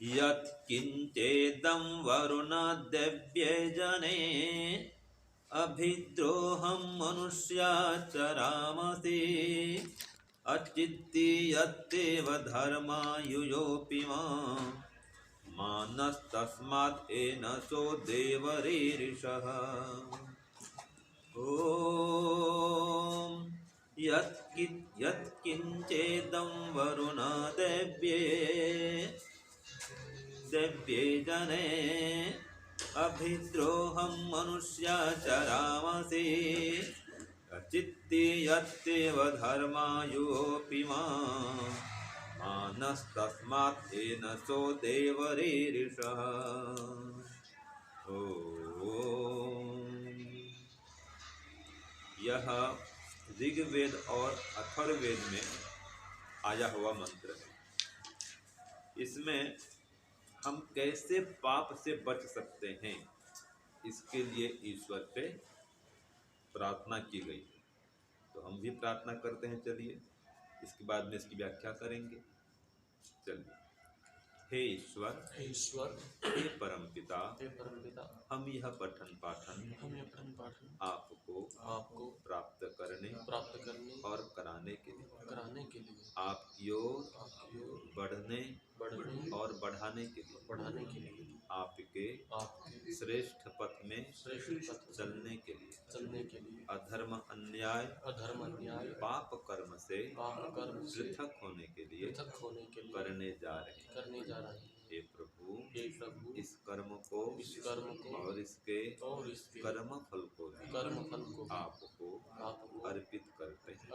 यत्किञ्चेदं वरुणाद्यव्ये जने अभिद्रोहं मनुष्याचरामसि अचित्ति यत्तेव धर्मायुयोऽपि मानस्तस्मात् येन सो देवरीरिषः। ॐ यत्किञ्चेदं वरुणादेव्ये जने अभिद्रोहं मनुष्याचरामसि चित्ति यत्तेव धर्मायोऽपि मानस्तस्मात् येन सो देवरीरिषः। यह ऋग्वेद और अथर्ववेद में आया हुआ मंत्र है। इसमें हम कैसे पाप से बच सकते हैं इसके लिए ईश्वर से प्रार्थना की गई है। तो हम भी प्रार्थना करते हैं। चलिए इसके बाद में इसकी व्याख्या करेंगे। चलिए। हे ईश्वर, हे परमपिता, हम यह पठन पाठन आपको प्राप्त करने और कराने के लिए आपकी ओर बढ़ने और बढ़ाने के लिए आपके श्रेष्ठ पथ में चलने के लिए अधर्म अन्याय पाप कर्म से पृथक होने के लिए करने जा रहे हैं। हे प्रभु, इस कर्म को और इसके कर्म फल को आपको अर्पित करते हैं।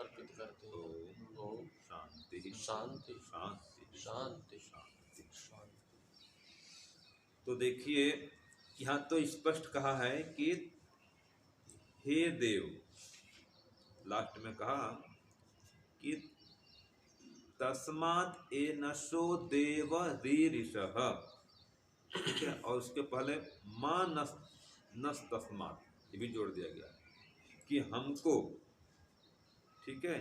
ओम शांति शांति शांति शांति शांति। तो देखिए यहाँ तो स्पष्ट कहा है कि हे देव, लास्ट में कहा कि तस्मात् एनसो देवरीरिषः, ठीक है। और उसके पहले मां नस तस्मात् ये भी जोड़ दिया गया कि हमको, ठीक है,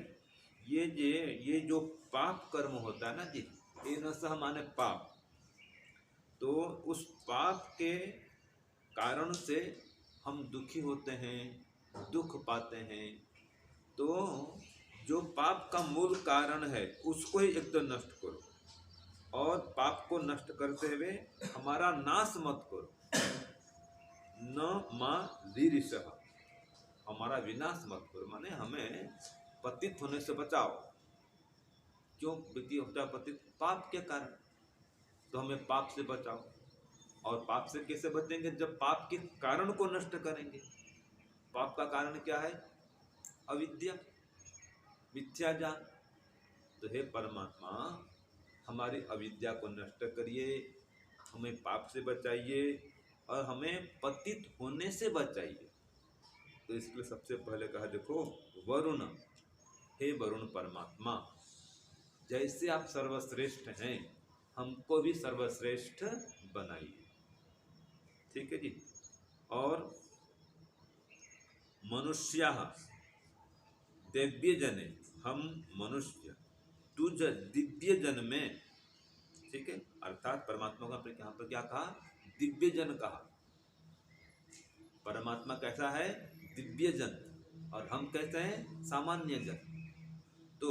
ये जो पाप कर्म होता है ना जी, एनसः माने पाप, तो उस पाप के कारण से हम दुखी होते हैं, दुख पाते हैं। तो जो पाप का मूल कारण है उसको ही एकदम नष्ट करो, और पाप को नष्ट करते हुए हमारा नाश मत करो। न मां रीरिषः, हमारा विनाश मत करो, माने हमें पतित होने से बचाओ। क्यों व्यक्ति होता है पतित? पाप के कारण। तो हमें पाप से बचाओ। और पाप से कैसे बचेंगे? जब पाप के कारण को नष्ट करेंगे। पाप का कारण क्या है? अविद्या, मिथ्या ज्ञान। तो हे परमात्मा, हमारी अविद्या को नष्ट करिए, हमें पाप से बचाइए और हमें पतित होने से बचाइए। तो इसके लिए सबसे पहले कहा, देखो वरुण, हे वरुण परमात्मा, जैसे आप सर्वश्रेष्ठ हैं हमको भी सर्वश्रेष्ठ बनाइए। ठीक है जी। और मनुष्या दिव्य जने, हम मनुष्य तुझ दिव्य जन में, ठीक है, अर्थात परमात्मा का यहाँ पर क्या कहा? दिव्य जन कहा। परमात्मा कैसा है? दिव्य जन, और हम कहते हैं सामान्य जन। तो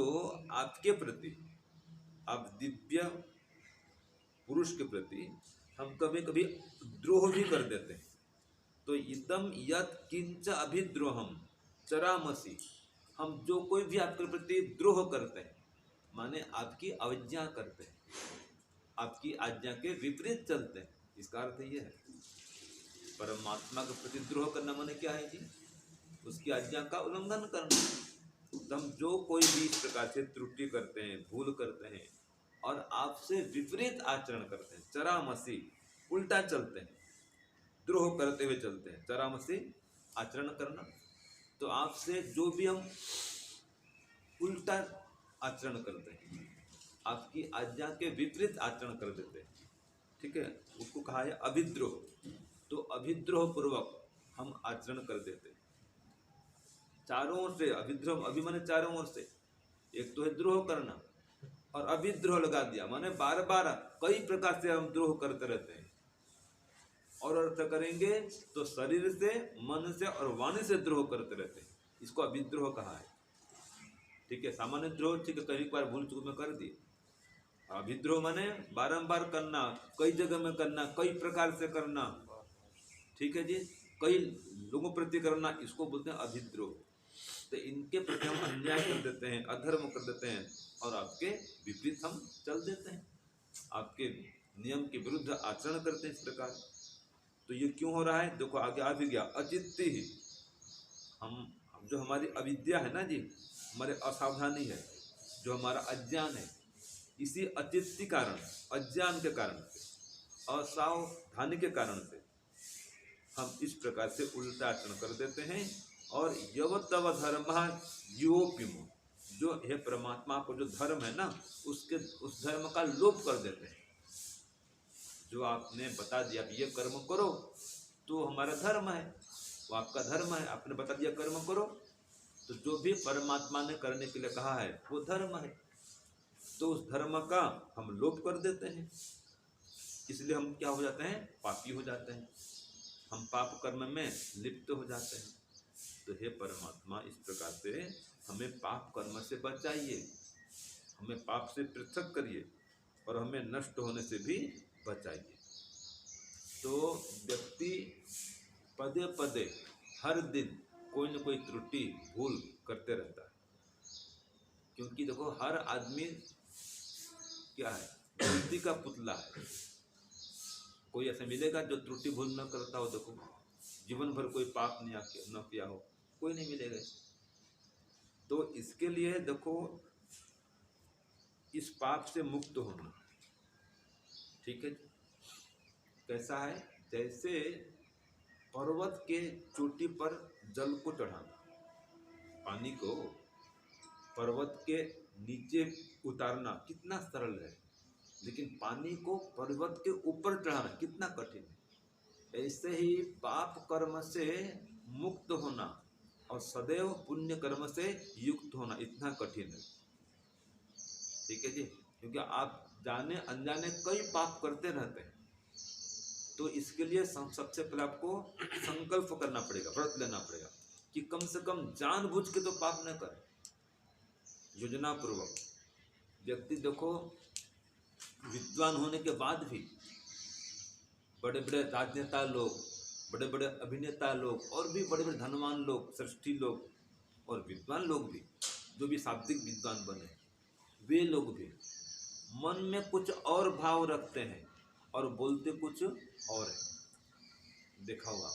आपके प्रति, आप दिव्य पुरुष के प्रति हम कभी कभी द्रोह भी कर देते हैं। तो इदम यत् किंच अभिद्रोहम चरामसि, हम जो कोई भी आपके प्रति द्रोह करते हैं, माने आपकी अवज्ञा करते हैं, आपकी आज्ञा के विपरीत चलते हैं, इसका अर्थ ये है। परमात्मा के प्रति द्रोह करना माने क्या है जी? उसकी आज्ञा का उल्लंघन करना। तो हम जो कोई भी इस प्रकार से त्रुटि करते हैं, भूल करते हैं और आपसे विपरीत आचरण करते हैं, चरामसी, उल्टा चलते हैं, द्रोह करते हुए चलते हैं, चरामसी आचरण करना। तो आपसे जो भी हम उल्टा आचरण करते हैं, आपकी आज्ञा के विपरीत आचरण कर देते हैं, ठीक है, उसको कहा है अभिद्रोह। तो अभिद्रोह पूर्वक हम आचरण कर देते हैं चारों ओर से। अभिद्रोह, अभिमाने चारों ओर से, एक तो है द्रोह करना, और अविद्रोह लगा दिया, माने बार बार कई प्रकार से हम द्रोह करते रहते हैं। और अर्थ करेंगे तो शरीर से, मन से और वाणी से द्रोह करते रहते हैं, इसको अविद्रोह कहा है। ठीक है, सामान्य द्रोह ठीक है, कई बार भूल चूक में कर दिए। अविद्रोह माने बारंबार करना, कई जगह में करना, कई प्रकार से करना, ठीक है जी, कई लोगों प्रति करना, इसको बोलते हैं अभिद्रोह। तो इनके प्रति हम अन्याय कर देते हैं, अधर्म कर देते हैं और आपके विपरीत हम चल देते हैं, आपके नियम के विरुद्ध आचरण करते हैं इस प्रकार। तो ये क्यों हो रहा है? देखो आगे आ भी गया, अचित्त ही, हम जो हमारी अविद्या है ना जी, हमारे असावधानी है, जो हमारा अज्ञान है, इसी अचित्त के कारण, अज्ञान के कारण से, असावधानी के कारण से हम इस प्रकार से उल्टा आचरण कर देते हैं। और यव तव धर्म योपिमो, जो है परमात्मा को जो धर्म है ना, उसके उस धर्म का लोप कर देते हैं। जो आपने बता दिया ये कर्म करो तो हमारा धर्म है, वो आपका धर्म है, आपने बता दिया कर्म करो, तो जो भी परमात्मा ने करने के लिए कहा है वो धर्म है, तो उस धर्म का हम लोप कर देते हैं। इसलिए हम क्या हो जाते हैं? पापी हो जाते हैं, हम पाप कर्म में लिप्त हो जाते हैं। तो हे परमात्मा, इस प्रकार से हमें पाप कर्म से बचाइए, हमें पाप से पृथक करिए और हमें नष्ट होने से भी बचाइए। तो व्यक्ति पदे पदे हर दिन कोई न कोई त्रुटि भूल करते रहता है, क्योंकि देखो हर आदमी क्या है? गलती का पुतला है। कोई ऐसा मिलेगा जो त्रुटि भूल न करता हो? देखो जीवन भर कोई पाप न किया हो, कोई नहीं मिलेगा। तो इसके लिए देखो, इस पाप से मुक्त होना, ठीक है, कैसा है? जैसे पर्वत के चोटी पर जल को चढ़ाना, पानी को पर्वत के नीचे उतारना कितना सरल है, लेकिन पानी को पर्वत के ऊपर चढ़ाना कितना कठिन है। ऐसे ही पाप कर्म से मुक्त होना और सदैव पुण्य कर्म से युक्त होना इतना कठिन है, ठीक है जी, क्योंकि आप जाने अनजाने कई पाप करते रहते हैं। तो इसके लिए सबसे पहले आपको संकल्प करना पड़ेगा, व्रत लेना पड़ेगा कि कम से कम जानबूझ के तो पाप न करें, योजना पूर्वक। व्यक्ति देखो विद्वान होने के बाद भी बड़े बड़े राजनेता लोग, बड़े बड़े अभिनेता लोग और भी बड़े बड़े धनवान लोग, सृष्टि लोग और विद्वान लोग भी, जो भी शाब्दिक विद्वान बने, वे लोग भी मन में कुछ और भाव रखते हैं और बोलते कुछ और है। देखा होगा,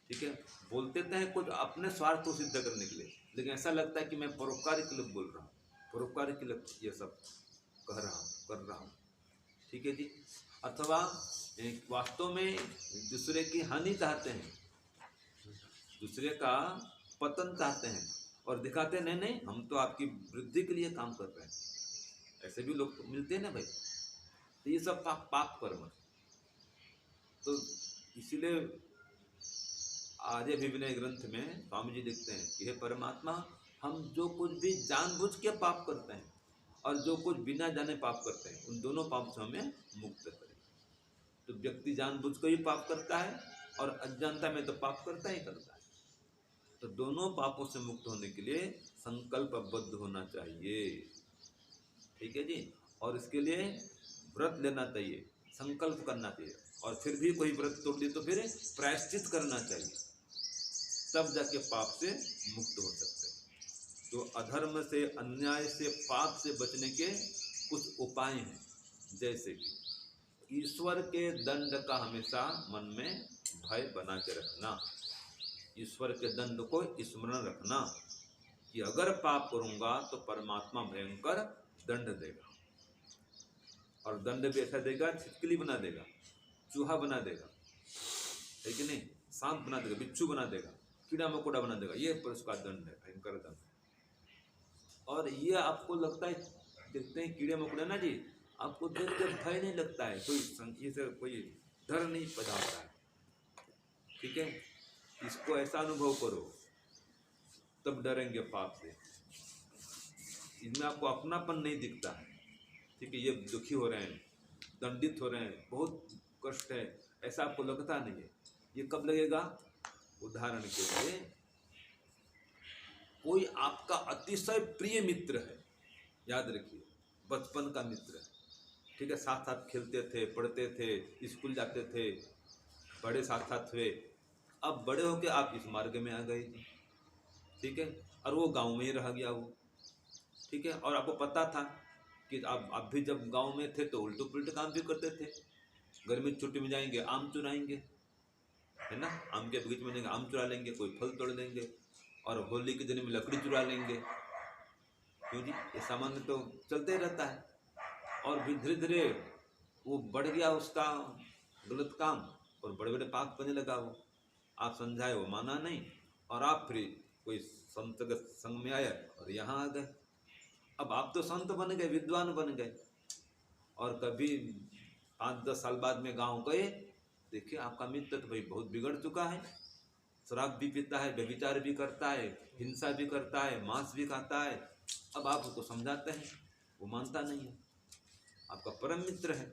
ठीक है, बोलते तो हैं कुछ अपने स्वार्थ को सिद्ध करने के लिए, लेकिन ऐसा लगता है कि मैं परोपकार के लिए बोल रहा हूँ, परोपकार के लिए ये सब कह रहा हूँ, कर रहा हूँ, ठीक है जी। अथवा वास्तव में दूसरे की हानि चाहते हैं, दूसरे का पतन चाहते हैं और दिखाते नहीं नहीं हम तो आपकी वृद्धि के लिए काम कर रहे हैं। ऐसे भी लोग मिलते हैं ना भाई। तो ये सब पाप कर्म। तो इसीलिए आर्य विनय ग्रंथ में स्वामी जी लिखते हैं कि हे परमात्मा, हम जो कुछ भी जानबूझ के पाप करते हैं और जो कुछ बिना जाने पाप करते हैं, उन दोनों पाप से हमें मुक्त करें। तो व्यक्ति जानबूझ कर ही पाप करता है और अज्ञानता में तो पाप करता ही करता है। तो दोनों पापों से मुक्त होने के लिए संकल्पबद्ध होना चाहिए, ठीक है जी। और इसके लिए व्रत लेना चाहिए, संकल्प करना चाहिए, और फिर भी कोई व्रत तोड़ दे तो फिर प्रायश्चित करना चाहिए, तब जाके पाप से मुक्त हो सकते हैं। तो अधर्म से, अन्याय से, पाप से बचने के कुछ उपाय हैं, जैसे कि ईश्वर के दंड का हमेशा मन में भय बना के रखना, ईश्वर के दंड को स्मरण रखना कि अगर पाप करूंगा तो परमात्मा भयंकर दंड देगा, और दंड भी ऐसा देगा, छिपकली बना देगा, चूहा बना देगा, है कि नहीं, सांप बना देगा, बिच्छू बना देगा, कीड़ा मकोड़ा बना देगा। ये पर उसका दंड है, भयंकर दंड। और ये आपको लगता है, देखते हैं कीड़े मकोड़े ना जी, आपको देख के भय नहीं लगता है, कोई डर नहीं पैदा होता है, ठीक है। इसको ऐसा अनुभव करो, तब डरेंगे पाप से। इसमें आपको अपनापन नहीं दिखता है, ठीक है, ये दुखी हो रहे हैं, दंडित हो रहे हैं, बहुत कष्ट है, ऐसा आपको लगता नहीं है। ये कब लगेगा? उदाहरण के लिए कोई आपका अतिशय प्रिय मित्र है, याद रखिए, बचपन का मित्र है, ठीक है, साथ साथ खेलते थे, पढ़ते थे, स्कूल जाते थे, बड़े साथ साथ हुए, अब बड़े होके आप इस मार्ग में आ गए, ठीक है, और वो गांव में ही रह गया वो, ठीक है, और आपको पता था कि आप भी जब गांव में थे तो उल्टे पुल्टे काम भी करते थे, गर्मी छुट्टी में जाएंगे आम चुराएंगे, है ना, आम के बगीचे में जाएंगे आम चुरा लेंगे, कोई फल तोड़ लेंगे, और होली के दिन में लकड़ी चुरा लेंगे, क्यों जी, ये सामान्य तो चलते ही रहता है। और भी धीरे धीरे वो बढ़ गया उसका गलत काम, और बड़े बड़े पाप करने लगा वो, आप समझाए वो माना नहीं, और आप फिर कोई संत के संग में आए और यहाँ आ गए। अब आप तो संत बन गए, विद्वान बन गए, और कभी 5-10 साल बाद में गांव गए, देखिए आपका मित्र तो भाई बहुत बिगड़ चुका है, शराब भी पीता है, व्यभिचार भी करता है, हिंसा भी करता है, मांस भी खाता है। अब आप उसको समझाते हैं, वो मानता नहीं है, आपका परम मित्र है,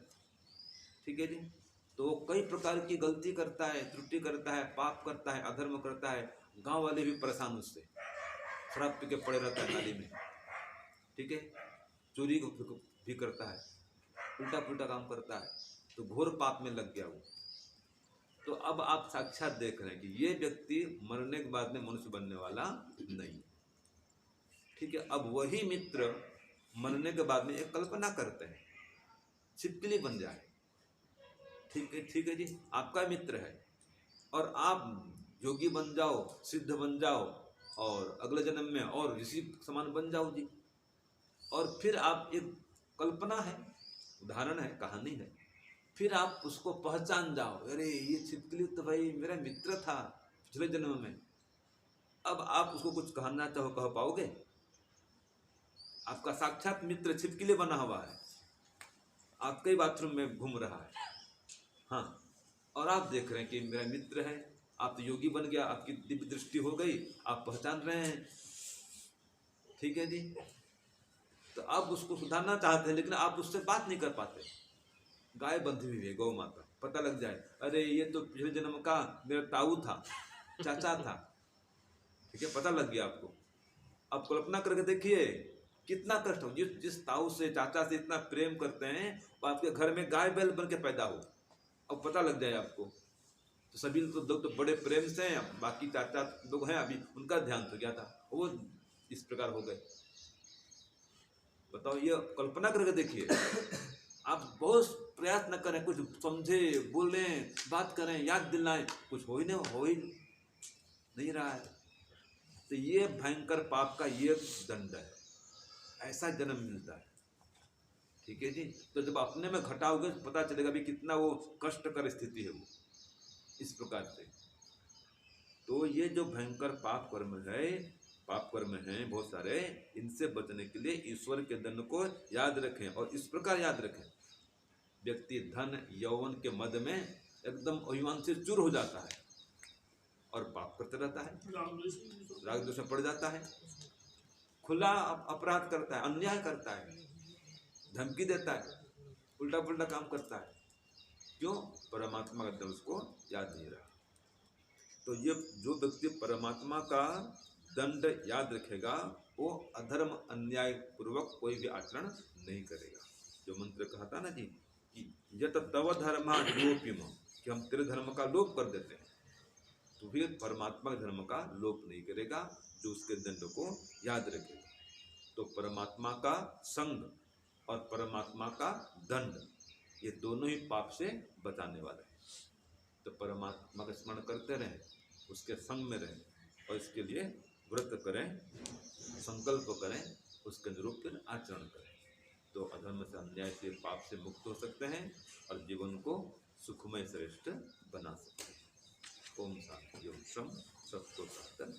ठीक है जी। तो वो कई प्रकार की गलती करता है, त्रुटि करता है, पाप करता है, अधर्म करता है, गांव वाले भी परेशान उससे, शराब पी के पड़े रहता है नाली में, ठीक है, चोरी भी करता है, उल्टा पुल्टा काम करता है, तो घोर पाप में लग गया वो। तो अब आप साक्षात देख रहे हैं कि ये व्यक्ति मरने के बाद में मनुष्य बनने वाला नहीं, ठीक है। अब वही मित्र मरने के बाद में एक कल्पना करते हैं, छिपकली बन जाए, ठीक है जी, आपका मित्र है, और आप योगी बन जाओ, सिद्ध बन जाओ, और अगले जन्म में और ऋषि समान बन जाओ जी, और फिर आप एक कल्पना है, उदाहरण है, कहानी है, फिर आप उसको पहचान जाओ, अरे ये छिपकली तो भाई मेरा मित्र था पिछले जन्म में। अब आप उसको कुछ कहना चाहो, कह पाओगे? आपका साक्षात मित्र छिपकली बना हुआ है, आपके बाथरूम में घूम रहा है, हाँ, और आप देख रहे हैं कि मेरा मित्र है, आप तो योगी बन गया, आपकी दिव्य दृष्टि हो गई, आप पहचान रहे हैं, ठीक है जी। तो आप उसको सुधारना चाहते हैं, लेकिन आप उससे बात नहीं कर पाते। गाय बंधी हुई है, गौ माता, पता लग जाए, अरे ये तो पिछले जन्म का मेरा ताऊ था, चाचा था, ठीक है, पता लग गया आपको। अब कल्पना करके देखिए कितना कष्ट हो, जिस ताऊ से, चाचा से इतना प्रेम करते हैं, वो आपके घर में गाय बैल बन के पैदा हो, अब पता लग जाए आपको, तो सभी लोग तो बड़े प्रेम से हैं, बाकी चाचा लोग हैं अभी उनका ध्यान तो गया था, वो इस प्रकार हो गए। बताओ, ये कल्पना करके देखिए, आप बहुत प्रयास न करें, कुछ समझे, बोलें, बात करें, याद दिलाएं, कुछ हो ही नहीं रहा है। तो ये भयंकर पाप का ये दंड है, ऐसा जन्म मिलता है, ठीक है जी। तो जब अपने में घटाओगे तो पता चलेगा भी कितना वो कष्टकर स्थिति है वो, इस प्रकार से। तो ये जो भयंकर पाप कर्म हैं बहुत सारे, इनसे बचने के लिए ईश्वर के दंड को याद रखें, और इस प्रकार याद रखें, व्यक्ति धन यौवन के मद में एकदम अभिमान से चूर हो जाता है, और पाप करते रहता है, राग द्वेष में पड़ जाता है, खुला अपराध करता है, अन्याय करता है, धमकी देता है, उल्टा पुल्टा काम करता है, क्यों? परमात्मा का दंड उसको याद नहीं रहा। तो ये जो व्यक्ति परमात्मा का दंड याद रखेगा, वो अधर्म अन्याय पूर्वक कोई भी आचरण नहीं करेगा। जो मंत्र कहा था ना जी कि यत तव धर्मा लोपिम, कि हम तेरे धर्म का लोप कर देते हैं, तो फिर परमात्मा के धर्म का लोप नहीं करेगा, जो उसके दंड को याद रखेगा। तो परमात्मा का संग और परमात्मा का दंड, ये दोनों ही पाप से बचाने वाले हैं। तो परमात्मा का स्मरण करते रहें, उसके संग में रहें, और इसके लिए व्रत करें, संकल्प करें, उसके अनुरूप फिर आचरण करें, तो अधर्म से, अन्याय से, पाप से मुक्त हो सकते हैं, और जीवन को सुखमय श्रेष्ठ बना सकते हैं। ओम शांति। ओम शम सत्तो साधन।